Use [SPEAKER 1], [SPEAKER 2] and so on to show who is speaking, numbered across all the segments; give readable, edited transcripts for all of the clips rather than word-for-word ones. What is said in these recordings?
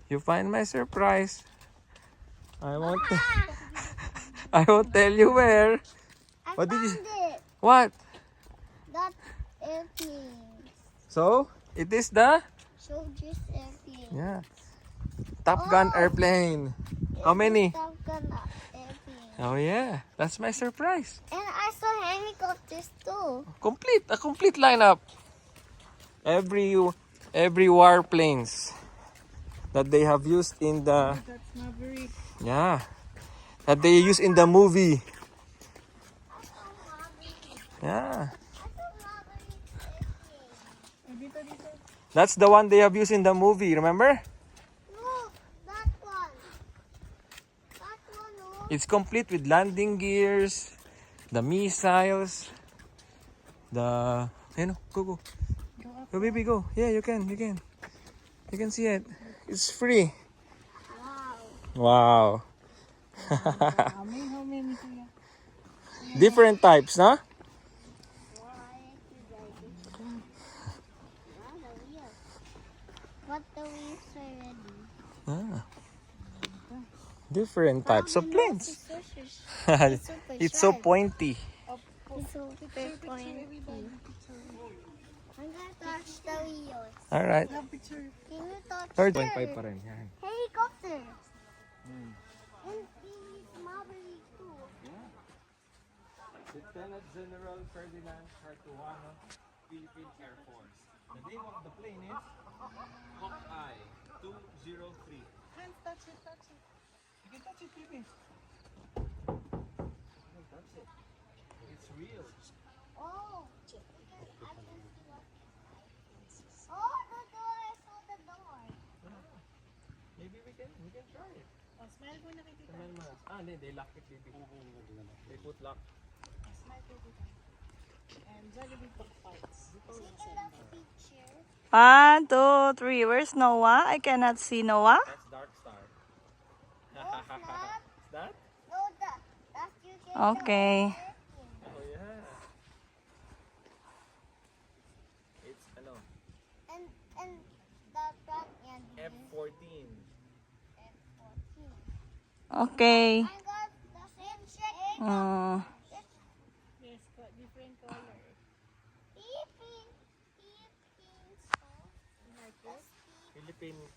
[SPEAKER 1] You find my surprise. I won't. I won't tell you where.
[SPEAKER 2] I
[SPEAKER 1] What did you?
[SPEAKER 2] found it.
[SPEAKER 1] What?
[SPEAKER 2] That airplane.
[SPEAKER 1] So it is the
[SPEAKER 2] Soldier's airplane.
[SPEAKER 1] yeah Top Gun
[SPEAKER 2] Oh.
[SPEAKER 1] airplane. How many?
[SPEAKER 2] Top Gun airplane.
[SPEAKER 1] Oh yeah, that's my surprise.
[SPEAKER 2] And I saw helicopters too.
[SPEAKER 1] A complete lineup. Every warplanes that they have used in the
[SPEAKER 3] That's Maverick.
[SPEAKER 1] yeah that they use in the movie. Yeah,
[SPEAKER 3] Dito, dito.
[SPEAKER 1] that's the one they have used in the movie. Remember?
[SPEAKER 2] No, that one. That one, no.
[SPEAKER 1] It's complete with landing gears, the missiles, the go. Go baby, go. Yeah, you can. You can see it. It's free. Wow.
[SPEAKER 3] How many kuya?
[SPEAKER 1] Different types, no?
[SPEAKER 2] But the wheels are ready.
[SPEAKER 1] Ah. Different types of planes. It's so pointy.
[SPEAKER 2] It's super pointy. I'm gonna touch the wheels.
[SPEAKER 1] All right.
[SPEAKER 3] Have picture.
[SPEAKER 2] Can you touch
[SPEAKER 1] 3.5 pa rin. Yan.
[SPEAKER 2] helicopter? And it's Maverick too.
[SPEAKER 1] Lieutenant General Ferdinand Cartuano, Philippine Air Force. The name of the plane is Hawkeye 203.
[SPEAKER 3] Hands, touch it, touch it.
[SPEAKER 1] You can touch it, baby. You can touch it. It's real.
[SPEAKER 2] Oh, I can see what. Oh, the door! I saw the door.
[SPEAKER 1] Maybe we can try it.
[SPEAKER 3] Oh, smile muna kay tita.
[SPEAKER 1] Hindi, they lock it, baby. They put lock.
[SPEAKER 3] Smile kay tita. And Jollibee pork parts.
[SPEAKER 2] See in the picture.
[SPEAKER 4] 1, 2, 3. Where's Noah? I cannot see Noah.
[SPEAKER 1] That's Dark Star.
[SPEAKER 2] No, it's not.
[SPEAKER 1] Is that?
[SPEAKER 2] No, that's you can.
[SPEAKER 4] Okay.
[SPEAKER 1] Oh yeah. It's
[SPEAKER 2] And the front end is
[SPEAKER 1] F-14.
[SPEAKER 2] F14.
[SPEAKER 4] Okay.
[SPEAKER 2] I got the same shape.
[SPEAKER 3] Yes, different color.
[SPEAKER 2] Philippines.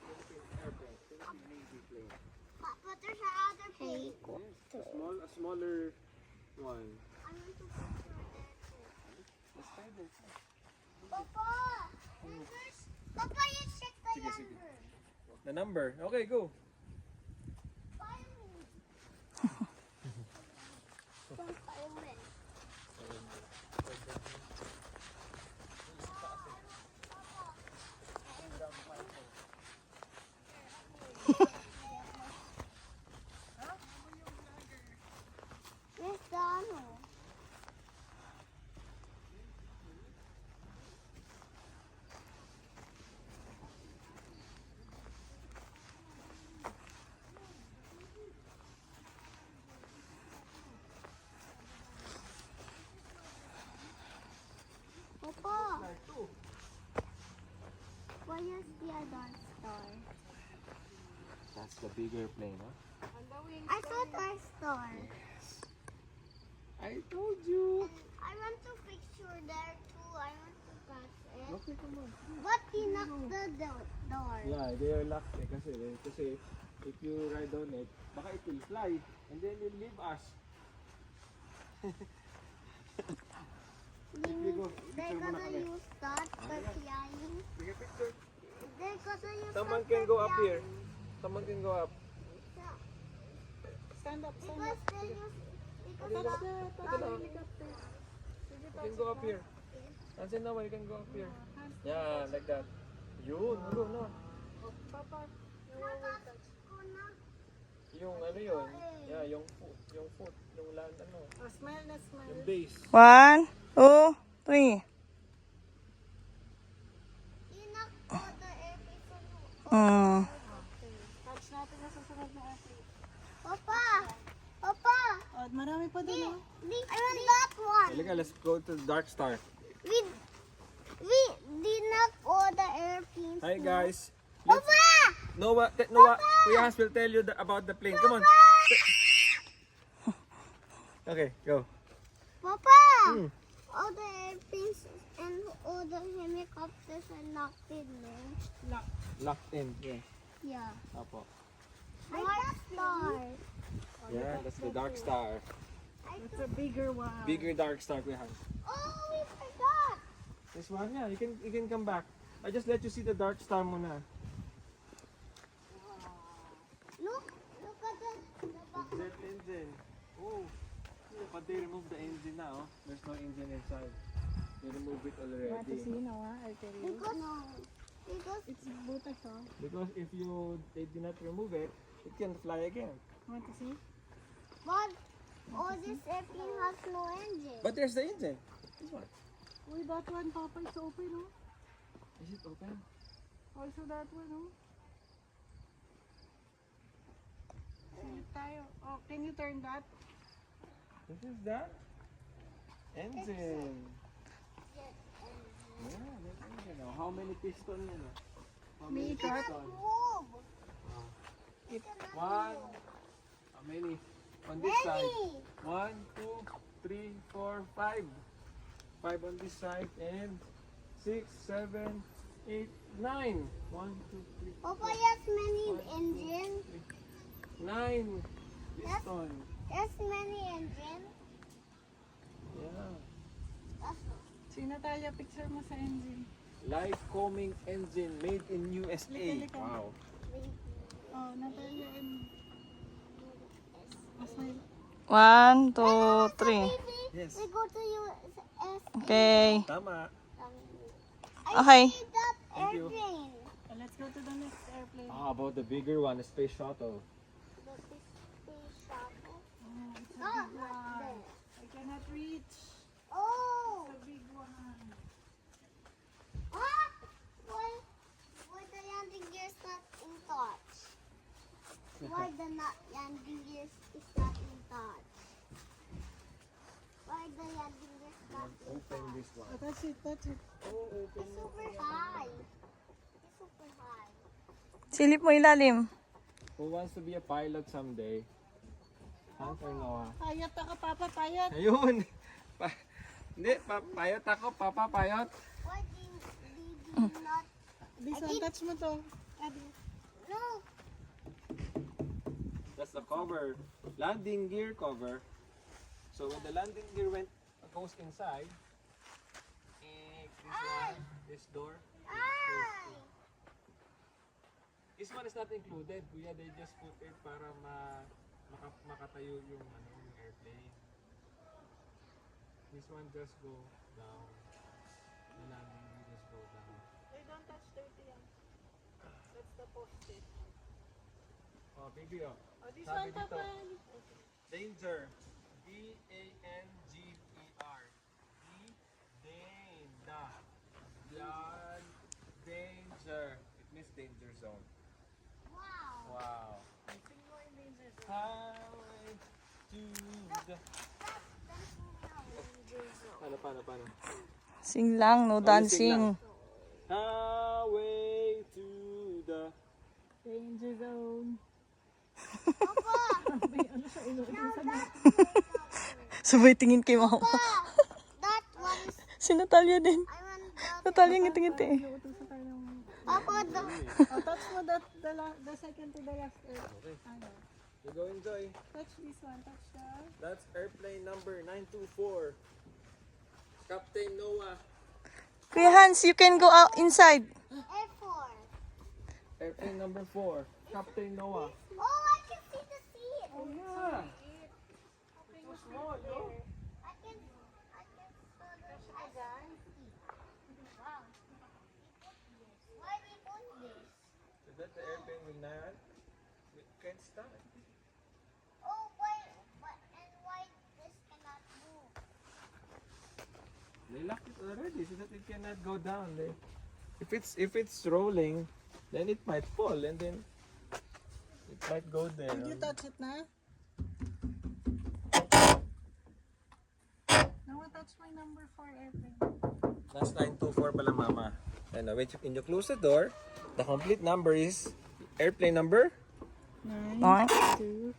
[SPEAKER 1] Philippine airplane. Philippine Navy plane.
[SPEAKER 2] But there's another helicopter.
[SPEAKER 1] A smaller one.
[SPEAKER 2] I want to picture that too.
[SPEAKER 1] Let's try this.
[SPEAKER 2] Papa! Papa, you check the number.
[SPEAKER 1] The number. Okay, go.
[SPEAKER 2] Find me. Don't find me. Where's the ano? Papa, why is the other star?
[SPEAKER 1] That's the bigger plane, huh?
[SPEAKER 3] On the wing.
[SPEAKER 2] I thought I star.
[SPEAKER 1] I told you.
[SPEAKER 2] I want to picture there too. I want to touch it.
[SPEAKER 1] Okay, come on.
[SPEAKER 2] But he knocked the door.
[SPEAKER 1] Yeah, they are locked kasi if you ride on it, baka it will fly and then you'll leave us.
[SPEAKER 2] They're gonna use that for flying.
[SPEAKER 1] Take a picture.
[SPEAKER 2] They're gonna use
[SPEAKER 1] Someone
[SPEAKER 2] that
[SPEAKER 1] can
[SPEAKER 2] for
[SPEAKER 1] go up
[SPEAKER 2] flying.
[SPEAKER 1] here. Someone can go up.
[SPEAKER 3] Stand up, stand
[SPEAKER 2] Because
[SPEAKER 3] up.
[SPEAKER 2] they use
[SPEAKER 3] Touch the helicopter.
[SPEAKER 1] You can go up here. Nancy, no, you can go up here. Yeah, like that. Yun, go, no.
[SPEAKER 3] Papa,
[SPEAKER 2] Natouch ko na.
[SPEAKER 1] Yung ano yun? Yeah, yung foot, yung land, ano,
[SPEAKER 3] oh, smile na smile.
[SPEAKER 1] yung base.
[SPEAKER 4] 1, 2, 3.
[SPEAKER 2] Inak ko the episode.
[SPEAKER 3] Touch natin na susunod na athlete.
[SPEAKER 2] Papa! Papa!
[SPEAKER 3] Oh, marami pa doon, oh.
[SPEAKER 2] I want that one.
[SPEAKER 1] Halika, let's go to Dark Star.
[SPEAKER 2] We did knock all the airplanes.
[SPEAKER 1] Hi guys.
[SPEAKER 2] Papa!
[SPEAKER 1] Noah, Kuya Hans will tell you about the plane. Come on. Okay, go.
[SPEAKER 2] Papa!
[SPEAKER 1] Hmm.
[SPEAKER 2] All the airplanes and all the helicopters are locked in there.
[SPEAKER 1] Locked in. Yeah.
[SPEAKER 2] Yeah.
[SPEAKER 1] Apo.
[SPEAKER 2] Dark Star.
[SPEAKER 1] Yeah, that's the Dark Star.
[SPEAKER 3] It's a bigger one.
[SPEAKER 1] Bigger Dark Star, Kuya Hans.
[SPEAKER 2] Oh, we forgot.
[SPEAKER 1] This one, yeah, you can come back. I just let you see the Dark Star muna.
[SPEAKER 2] Look at the box.
[SPEAKER 1] Jet engine. Oh, but they removed the engine now. There's no engine inside. They removed it
[SPEAKER 3] You want to
[SPEAKER 1] already.
[SPEAKER 3] see Noah? I'll tell you.
[SPEAKER 2] Because
[SPEAKER 3] It's butas, oh.
[SPEAKER 1] Because if they did not remove it, it can fly again.
[SPEAKER 3] Want to see?
[SPEAKER 2] but all this airplane has no engine.
[SPEAKER 1] But there's the engine. This one.
[SPEAKER 3] Uy, that one, Papa, it's open, oh.
[SPEAKER 1] Is it open?
[SPEAKER 3] Also that one, oh. See tayo. Oh, can you turn that?
[SPEAKER 1] This is that engine. Yeah, that's engine. Now, how many piston yun? How many
[SPEAKER 3] May ikat?
[SPEAKER 1] piston?
[SPEAKER 2] Move.
[SPEAKER 1] One. How many? On this side.
[SPEAKER 2] Many.
[SPEAKER 1] 1, 2, 3, 4, 5. 5 on this side and 6, 7, 8, 9. 1, 2, 3,
[SPEAKER 2] Papa has many engines.
[SPEAKER 1] 9 piston.
[SPEAKER 2] There's many engines.
[SPEAKER 1] Yeah.
[SPEAKER 3] Si Natalia, picture mo sa engine.
[SPEAKER 1] Live combing engine made in USA.
[SPEAKER 3] Lika.
[SPEAKER 1] Wow.
[SPEAKER 3] Oh, Natalia and... Oh, smile.
[SPEAKER 4] 1, 2, 3.
[SPEAKER 1] Yes.
[SPEAKER 2] We go to US.
[SPEAKER 4] Okay.
[SPEAKER 1] Tama.
[SPEAKER 4] Okay.
[SPEAKER 2] I see that
[SPEAKER 1] Thank you.
[SPEAKER 2] airplane.
[SPEAKER 3] Let's go to the next airplane.
[SPEAKER 1] How about the bigger one, the space shuttle?
[SPEAKER 2] The space shuttle.
[SPEAKER 3] Oh, it's a
[SPEAKER 2] Ah,
[SPEAKER 3] big
[SPEAKER 2] not
[SPEAKER 3] one.
[SPEAKER 2] there.
[SPEAKER 3] I cannot reach.
[SPEAKER 2] Oh.
[SPEAKER 3] It's a big one.
[SPEAKER 2] Huh? Why the landing gear's not in touch? Why the landing gear is not in touch? Why the landing gear's not in
[SPEAKER 1] Open
[SPEAKER 2] touch?
[SPEAKER 1] this one.
[SPEAKER 3] Oh, touch it, touch it.
[SPEAKER 1] Oh, open
[SPEAKER 2] It's super high. It's super high.
[SPEAKER 4] Silip mo ilalim.
[SPEAKER 1] Who wants to be a pilot someday? Hans or Noah?
[SPEAKER 3] Payat ako, Papa, payat.
[SPEAKER 1] Ayun! Hindi, payot ako, Papa, payot.
[SPEAKER 2] Why did you not?
[SPEAKER 3] This one, touch mo to.
[SPEAKER 2] No.
[SPEAKER 1] That's the cover. Landing gear cover. So when the landing gear goes inside, this one, this door.
[SPEAKER 2] Ay!
[SPEAKER 1] This one is not included. Kuya, they just put it para makatayo yung airplane. This one just go down. The landing gear just go down.
[SPEAKER 3] They don't touch dirty yan. That's the post-it.
[SPEAKER 1] Oh, baby, oh.
[SPEAKER 3] Oh, this
[SPEAKER 1] Sabi
[SPEAKER 3] one, Papa.
[SPEAKER 1] dito. Danger. D-A-N-G-E-R. Danger. It means danger zone.
[SPEAKER 2] Wow.
[SPEAKER 1] Wow.
[SPEAKER 3] Sing mo in danger zone.
[SPEAKER 1] Highway to the... Paano?
[SPEAKER 4] Sing lang, no
[SPEAKER 1] Oh, sing
[SPEAKER 4] dancing.
[SPEAKER 1] lang. Highway to the...
[SPEAKER 3] Danger zone.
[SPEAKER 2] Papa!
[SPEAKER 3] May ano siya, inuutusan na.
[SPEAKER 4] Sabay tingin kay mama.
[SPEAKER 2] That one is.
[SPEAKER 4] Si Natalia din.
[SPEAKER 2] I want that.
[SPEAKER 4] Natalia ngiti-ngiti.
[SPEAKER 3] Inuutusan tayo ng...
[SPEAKER 2] Papa, the.
[SPEAKER 3] Oh, touch mo the second to the left.
[SPEAKER 1] Okay.
[SPEAKER 3] Ano?
[SPEAKER 1] You go enjoy.
[SPEAKER 3] Touch this one, touch the...
[SPEAKER 1] That's airplane number 924. Captain Noah.
[SPEAKER 4] Kuya Hans, you can go out inside.
[SPEAKER 2] Air Force.
[SPEAKER 1] Airplane number 4. Captain Noah.
[SPEAKER 2] Oh, I can see the seat.
[SPEAKER 1] Oh yeah. So small, yo.
[SPEAKER 2] I can saw the seat. Wow. Why we put this?
[SPEAKER 1] So that the airplane will not, can't start.
[SPEAKER 2] Oh, why this cannot move?
[SPEAKER 1] They locked it already so that it cannot go down. If it's rolling, then it might fall and then it might go there.
[SPEAKER 3] Did you touch it na? Now touch my number 4 airplane.
[SPEAKER 1] That's 924 pala mama. And wait, when you close the door, the complete number is airplane number?
[SPEAKER 3] 9,
[SPEAKER 4] Nine.
[SPEAKER 3] 2,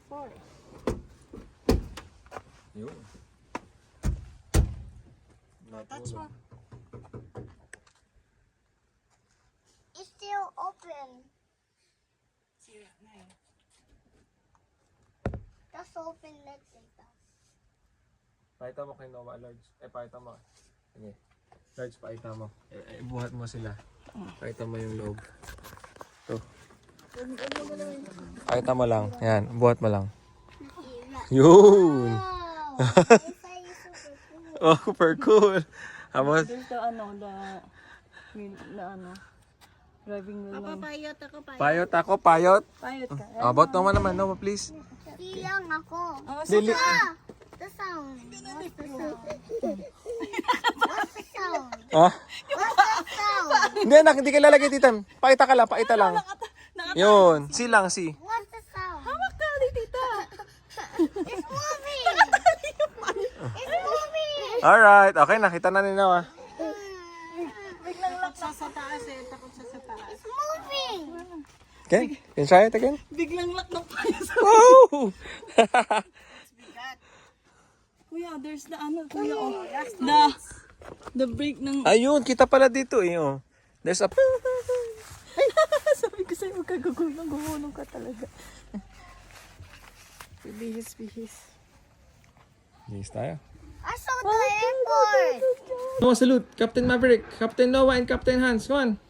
[SPEAKER 3] 4.
[SPEAKER 1] Yun.
[SPEAKER 3] Touch mo.
[SPEAKER 2] It's still open.
[SPEAKER 3] Sira na eh.
[SPEAKER 2] Just open, let's take that.
[SPEAKER 1] Pakita mo kay Noah, Large. Pakita mo. Sige. Large, pakita mo. Buhat mo sila. Pakita mo yung loob. Ito. Pakita mo lang. Yan, buhat mo lang. Yun!
[SPEAKER 2] Wow! It's like super cool.
[SPEAKER 1] Oh, super cool. Tapos,
[SPEAKER 4] There's the driving wheel.
[SPEAKER 3] Papa, payot ako, payot.
[SPEAKER 1] payot ako, payot.
[SPEAKER 4] Payot ka.
[SPEAKER 1] About naman, Noah, please.
[SPEAKER 2] Ilang ako.
[SPEAKER 1] Dili.
[SPEAKER 2] Ah! The sound. What's the sound? What's the sound?
[SPEAKER 1] Ah?
[SPEAKER 2] What's the sound?
[SPEAKER 1] Hindi, anak, hindi ka lalagay, titan. Pakita ka lang, pakita lang. Yun, si lang, si.
[SPEAKER 2] What's the sound?
[SPEAKER 3] Hawak ka, tita.
[SPEAKER 2] It's moving! It's moving!
[SPEAKER 1] Alright, okay, nakita na ni Noah.
[SPEAKER 3] Takot siya sa taas eh. Takot siya sa taas.
[SPEAKER 2] It's moving!
[SPEAKER 1] Okay, can you try it again?
[SPEAKER 3] Biglang lock ng payo sa
[SPEAKER 1] Woo!
[SPEAKER 3] bigat.
[SPEAKER 4] Kuya, there's the kuya, oh. The brake ng...
[SPEAKER 1] Ayun, kita pala dito eh. Oh. There's a...
[SPEAKER 4] Sabi ko sa'yo, huwag ka gugulong ka talaga.
[SPEAKER 3] Bihis.
[SPEAKER 1] Yes, tayo.
[SPEAKER 2] I saw the airport!
[SPEAKER 1] Noah, salute. Captain Maverick, Captain Noah, and Captain Hans. Come on.